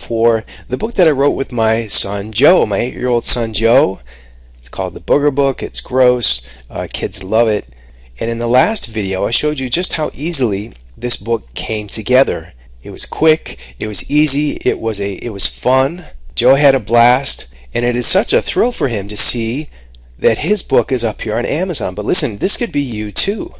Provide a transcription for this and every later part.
for the book that I wrote with my son Joe, my 8-year-old son Joe. It's called The Booger Book. It's gross. Kids love it. And in the last video, I showed you just how easily this book came together. It was quick, it was easy, it was fun. Joe had a blast, and it is such a thrill for him to see that his book is up here on Amazon. But listen, this could be you too.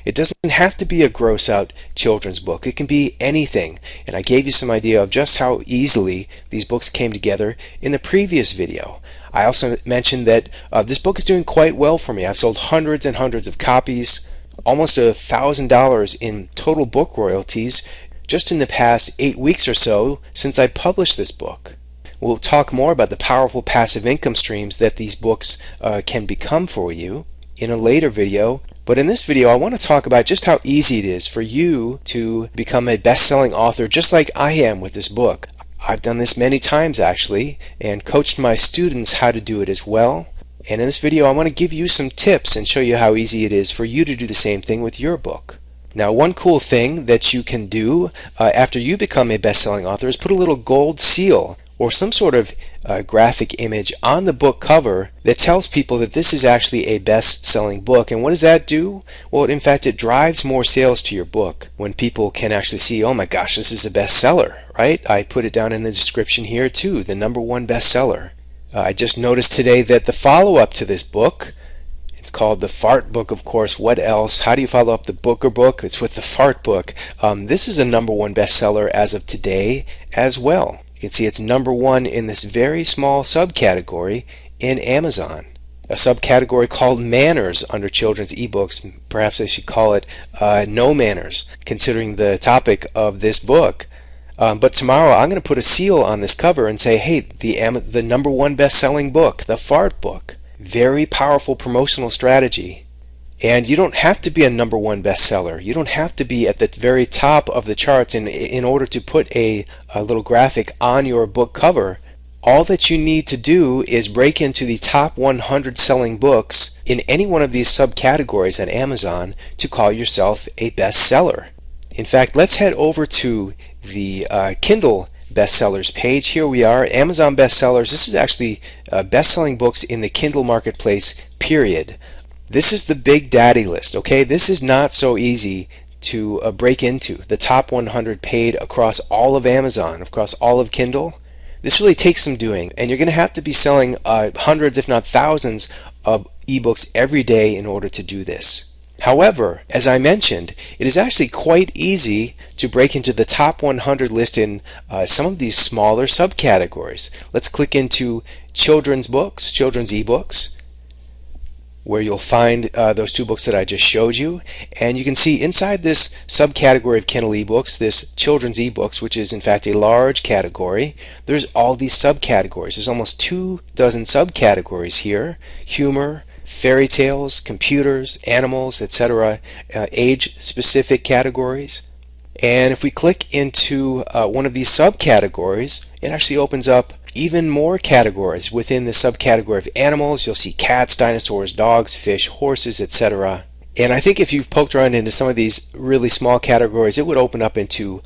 It doesn't have to be a gross out children's book. It can be anything. And I gave you some idea of just how easily these books came together in the previous video. I also mentioned that this book is doing quite well for me. I've sold hundreds and hundreds of copies, almost $1,000 in total book royalties just in the past 8 weeks or so since I published this book. We'll talk more about the powerful passive income streams that these books can become for you in a later video. But in this video, I want to talk about just how easy it is for you to become a best-selling author just like I am with this book. I've done this many times actually and coached my students how to do it as well. And in this video, I want to give you some tips and show you how easy it is for you to do the same thing with your book. Now, one cool thing that you can do after you become a best-selling author is put a little gold seal or some sort of graphic image on the book cover that tells people that this is actually a best-selling book. And what does that do? Well, in fact, it drives more sales to your book when people can actually see, oh my gosh, this is a bestseller, right? I put it down in the description here too, the #1 bestseller. I just noticed today that the follow-up to this book, it's called The Fart Book, of course. What else? How do you follow up the Booger Book? It's with The Fart Book. This is a #1 bestseller as of today as well. You can see it's #1 in this very small subcategory in Amazon. A subcategory called Manners under children's ebooks. Perhaps I should call it No Manners, considering the topic of this book. But tomorrow I'm going to put a seal on this cover and say, hey, the #1 best-selling book, The Fart Book. Very powerful promotional strategy. And you don't have to be a #1 bestseller. You don't have to be at the very top of the charts in order to put a little graphic on your book cover. All that you need to do is break into the top 100 selling books in any one of these subcategories on Amazon to call yourself a bestseller. In fact, let's head over to the Kindle bestsellers page. Here we are, Amazon bestsellers. This is actually best-selling books in the Kindle marketplace, period. This is the Big Daddy list, okay? This is not so easy to break into. The top 100 paid across all of Amazon, across all of Kindle. This really takes some doing, and you're going to have to be selling hundreds, if not thousands, of ebooks every day in order to do this. However, as I mentioned, it is actually quite easy to break into the top 100 list in some of these smaller subcategories. Let's click into children's books, children's ebooks, where you'll find those 2 books that I just showed you. And you can see inside this subcategory of Kindle ebooks, this children's ebooks, which is in fact a large category, there's all these subcategories. There's almost 24 subcategories here. Humor, fairy tales, computers, animals, etc., age-specific categories. And if we click into one of these subcategories, it actually opens up even more categories within the subcategory of animals. You'll see cats, dinosaurs, dogs, fish, horses, etc. And I think if you've poked around into some of these really small categories, it would open up into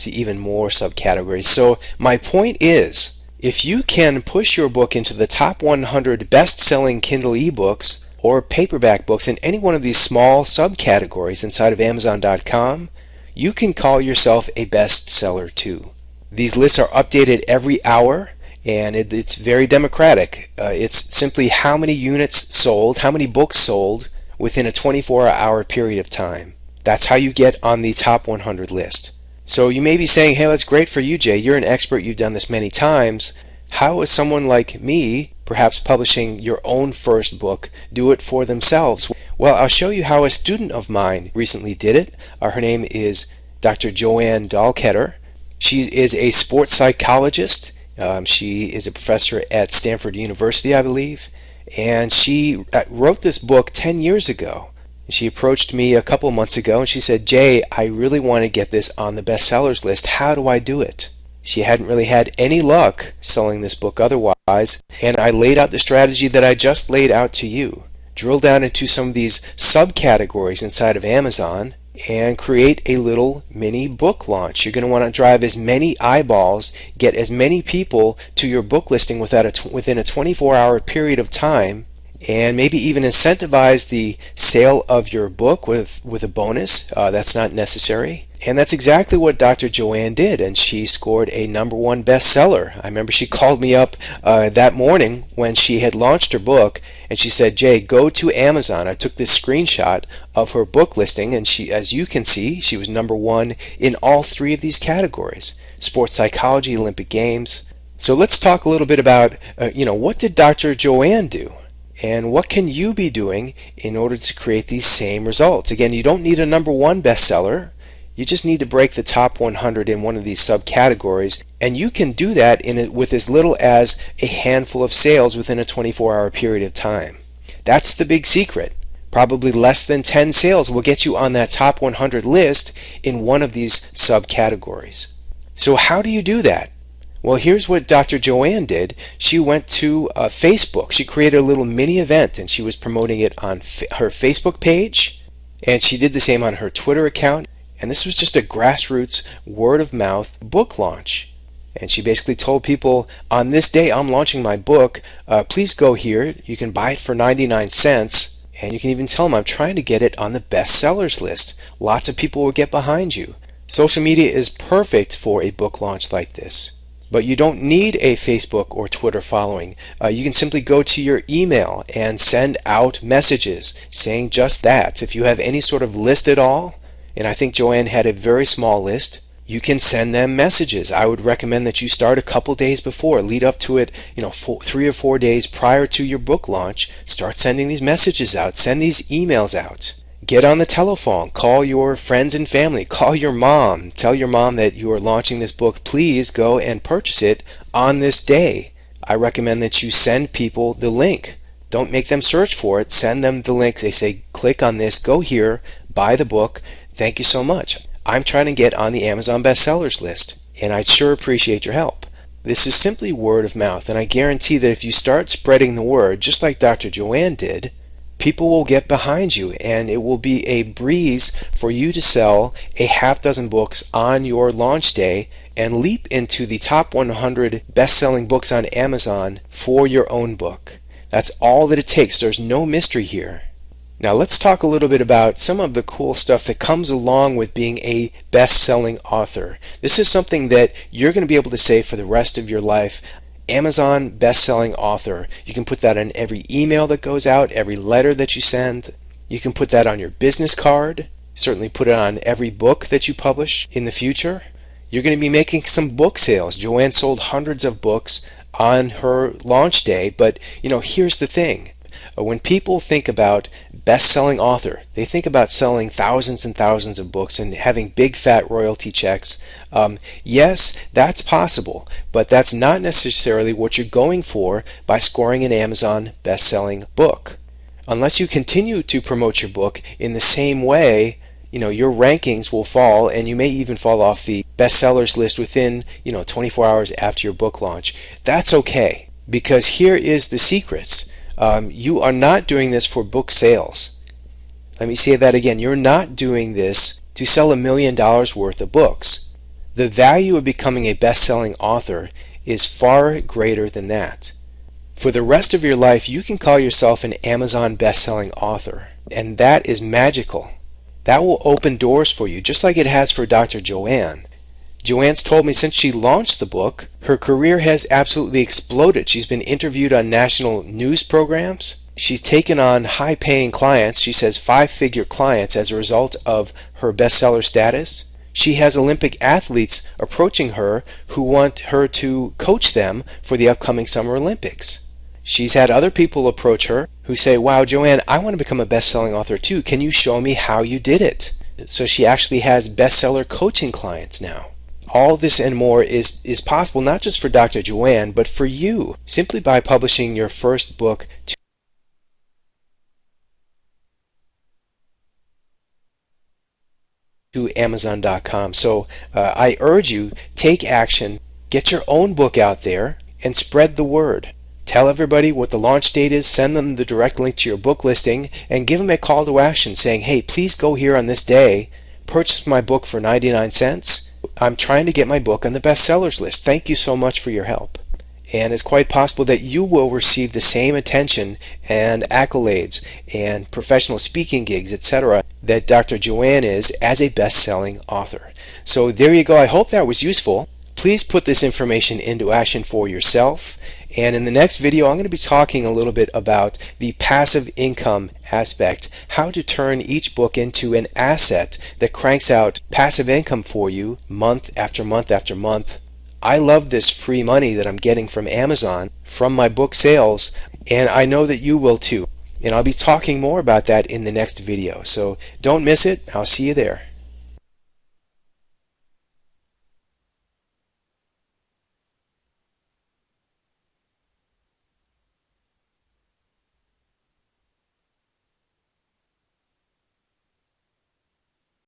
even more subcategories. So my point is, if you can push your book into the top 100 best-selling Kindle ebooks or paperback books in any one of these small subcategories inside of Amazon.com, you can call yourself a bestseller too. These lists are updated every hour, and it's very democratic. It's simply how many units sold, how many books sold within a 24-hour period of time. That's how you get on the top 100 list. So you may be saying, hey, that's great for you, Jay. You're an expert. You've done this many times. How is someone like me, perhaps publishing your own first book, do it for themselves? Well, I'll show you how a student of mine recently did it. Her name is Dr. Joanne Dahlketter. She is a sports psychologist. She is a professor at Stanford University, I believe. And she wrote this book 10 years ago. She approached me a couple months ago and she said, Jay, I really want to get this on the bestsellers list. How do I do it? She hadn't really had any luck selling this book otherwise, and I laid out the strategy that I just laid out to you. Drill down into some of these subcategories inside of Amazon and create a little mini book launch. You're going to want to drive as many eyeballs, get as many people to your book listing within a 24-hour period of time, and maybe even incentivize the sale of your book with a bonus. That's not necessary. And that's exactly what Dr. Joanne did, and she scored a #1 bestseller. I remember she called me up that morning when she had launched her book, and she said, "Jay, go to Amazon." I took this screenshot of her book listing, and she, as you can see, she was #1 in all 3 of these categories: sports psychology, Olympic Games. So let's talk a little bit about, what did Dr. Joanne do? And what can you be doing in order to create these same results? Again, you don't need a #1 bestseller. You just need to break the top 100 in one of these subcategories, and you can do that with as little as a handful of sales within a 24-hour period of time. That's the big secret. Probably less than 10 sales will get you on that top 100 list in one of these subcategories. So how do you do that? Well, here's what Dr. Joanne did. She went to Facebook. She created a little mini event, and she was promoting it on her Facebook page, and she did the same on her Twitter account. And this was just a grassroots, word-of-mouth book launch. And she basically told people, on this day I'm launching my book, please go here. You can buy it for 99 cents. And you can even tell them I'm trying to get it on the bestsellers list. Lots of people will get behind you. Social media is perfect for a book launch like this. But you don't need a Facebook or Twitter following. You can simply go to your email and send out messages saying just that. If you have any sort of list at all, and I think Joanne had a very small list, you can send them messages. I would recommend that you start a couple days before, lead up to it, 3 or 4 days prior to your book launch. Start sending these messages out, send these emails out. Get on the telephone, call your friends and family, call your mom, tell your mom that you are launching this book. Please go and purchase it on this day. I recommend that you send people the link. Don't make them search for it, send them the link. They say, click on this, go here, buy the book. Thank you so much. I'm trying to get on the Amazon bestsellers list, and I'd sure appreciate your help. This is simply word of mouth, and I guarantee that if you start spreading the word, just like Dr. Joanne did, people will get behind you, and it will be a breeze for you to sell a half-dozen books on your launch day and leap into the top 100 best-selling books on Amazon for your own book. That's all that it takes. There's no mystery here. Now let's talk a little bit about some of the cool stuff that comes along with being a best-selling author. This is something that you're going to be able to say for the rest of your life. Amazon best-selling author. You can put that on every email that goes out, every letter that you send. You can put that on your business card. Certainly put it on every book that you publish in the future. You're going to be making some book sales. Joanne sold hundreds of books on her launch day, but here's the thing. When people think about best-selling author, they think about selling thousands and thousands of books and having big fat royalty checks. Yes, that's possible, but that's not necessarily what you're going for by scoring an Amazon best-selling book. Unless you continue to promote your book in the same way, your rankings will fall, and you may even fall off the bestsellers list within 24 hours after your book launch. That's okay, because here is the secrets. You are not doing this for book sales. Let me say that again. You're not doing this to sell $1 million worth of books. The value of becoming a best-selling author is far greater than that. For the rest of your life, you can call yourself an Amazon best-selling author, and that is magical. That will open doors for you, just like it has for Dr. Joanne. Joanne's told me since she launched the book, her career has absolutely exploded. She's been interviewed on national news programs. She's taken on high-paying clients. She says 5-figure clients as a result of her bestseller status. She has Olympic athletes approaching her who want her to coach them for the upcoming Summer Olympics. She's had other people approach her who say, "Wow, Joanne, I want to become a best-selling author too. Can you show me how you did it?" So she actually has bestseller coaching clients now. All this and more is possible not just for Dr. Joanne, but for you, simply by publishing your first book to Amazon.com. So I urge you, take action, get your own book out there, and spread the word. Tell everybody what the launch date is, send them the direct link to your book listing, and give them a call to action saying, "Hey, please go here on this day purchased my book for 99 cents. I'm trying to get my book on the bestsellers list. Thank you so much for your help. And it's quite possible that you will receive the same attention and accolades and professional speaking gigs, etc., that Dr. Joanne is as a best-selling author. So there you go. I hope that was useful. Please put this information into action for yourself. And in the next video, I'm going to be talking a little bit about the passive income aspect, how to turn each book into an asset that cranks out passive income for you month after month after month. I love this free money that I'm getting from Amazon from my book sales, and I know that you will too. And I'll be talking more about that in the next video. So don't miss it. I'll see you there.